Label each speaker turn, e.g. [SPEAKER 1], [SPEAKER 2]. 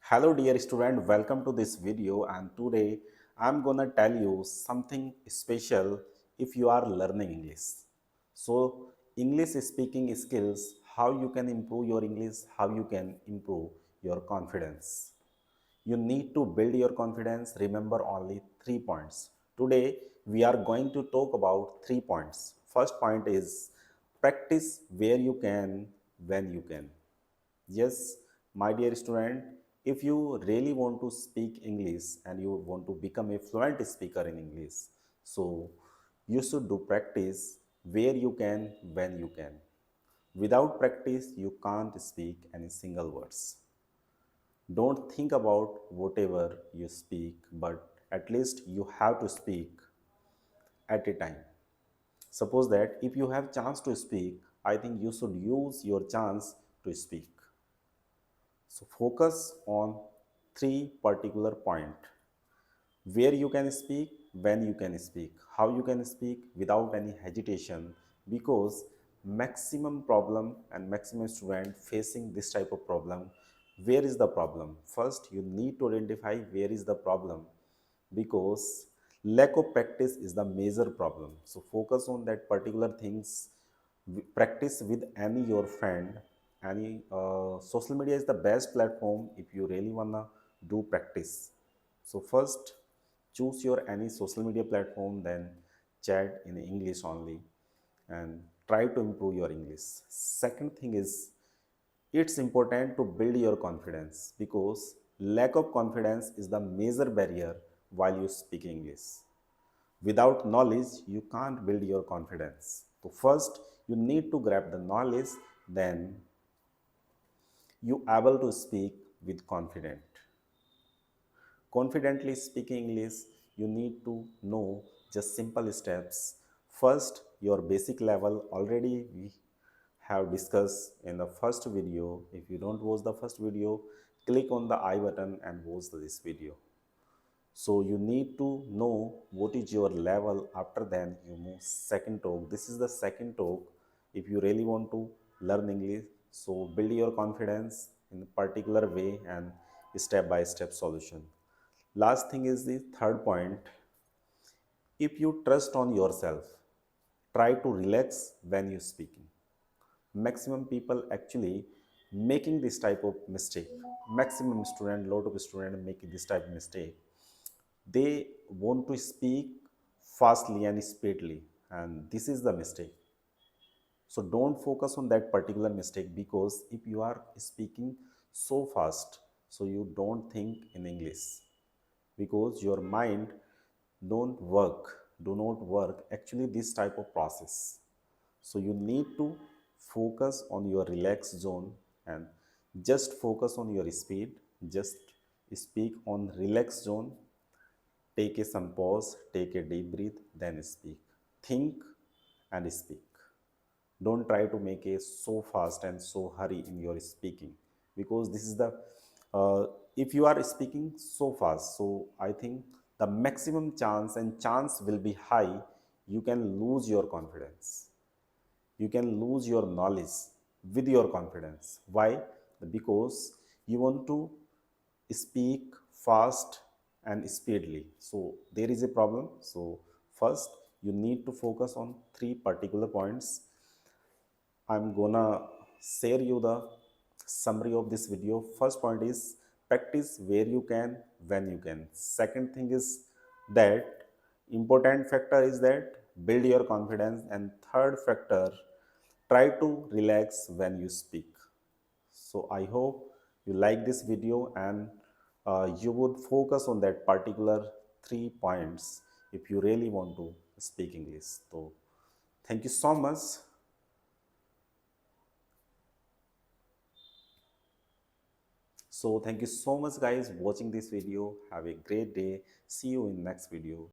[SPEAKER 1] Hello dear student, welcome to this video, and today I'm gonna tell you something special if you are learning English. So English speaking skills, how you can improve your English, how you can improve your confidence. You need to build your confidence. Remember only 3 points. Today we are going to talk about 3 points. First point is practice where you can, when you can. Yes, my dear student, if you really want to speak English and you want to become a fluent speaker in English, so you should do practice where you can, when you can. Without practice, you can't speak any single words. Don't think about whatever you speak, but at least you have to speak at a time. Suppose that if you have chance to speak, I think you should use your chance to speak. So focus on three particular point: where you can speak, when you can speak, how you can speak without any hesitation, because maximum problem and maximum student facing this type of problem. Where is the problem? First you need to identify where is the problem, because lack of practice is the major problem. So focus on that particular things. Practice with any your friend, any social media is the best platform if you really wanna do practice. So first choose your any social media platform, then chat in English only, and try to improve your English. Second thing is, it's important to build your confidence, because lack of confidence is the major barrier while you speak English. Without knowledge you can't build your confidence. So first you need to grab the knowledge, then you able to speak with confident. Confidently speaking English, you need to know just simple steps. First, your basic level already we have discussed in the first video. If you don't watch the first video, click on the I button and watch this video. So you need to know what is your level. After then you move second talk. This is the second talk if you really want to learn English. So build your confidence in a particular way and step by step solution. Last thing is the third point. If you trust on yourself, try to relax when you speaking. Maximum people actually making this type of mistake. Maximum student, lot of student making this type of mistake. They want to speak fastly and speedily, and this is the mistake. So don't focus on that particular mistake, because if you are speaking so fast, so you don't think in English, because your mind don't work, do not work actually this type of process. So you need to focus on your relaxed zone and just focus on your speed. Just speak on relaxed zone. Take a some pause, take a deep breath, then speak. Think and speak. Don't try to make it so fast and so hurry in your speaking, because this is the if you are speaking so fast, so I think the maximum chance and chance will be high you can lose your confidence. You can lose your knowledge with your confidence. Why? Because you want to speak fast and speedily, so there is a problem. So first you need to focus on three particular points. I'm gonna share you the summary of this video. First point is practice where you can, when you can. Second thing is that important factor is that build your confidence. And third factor, try to relax when you speak. So I hope you like this video, and you would focus on that particular 3 points if you really want to speak English. So thank you so much. So thank you so much guys watching this video. Have a great day. See you in next video.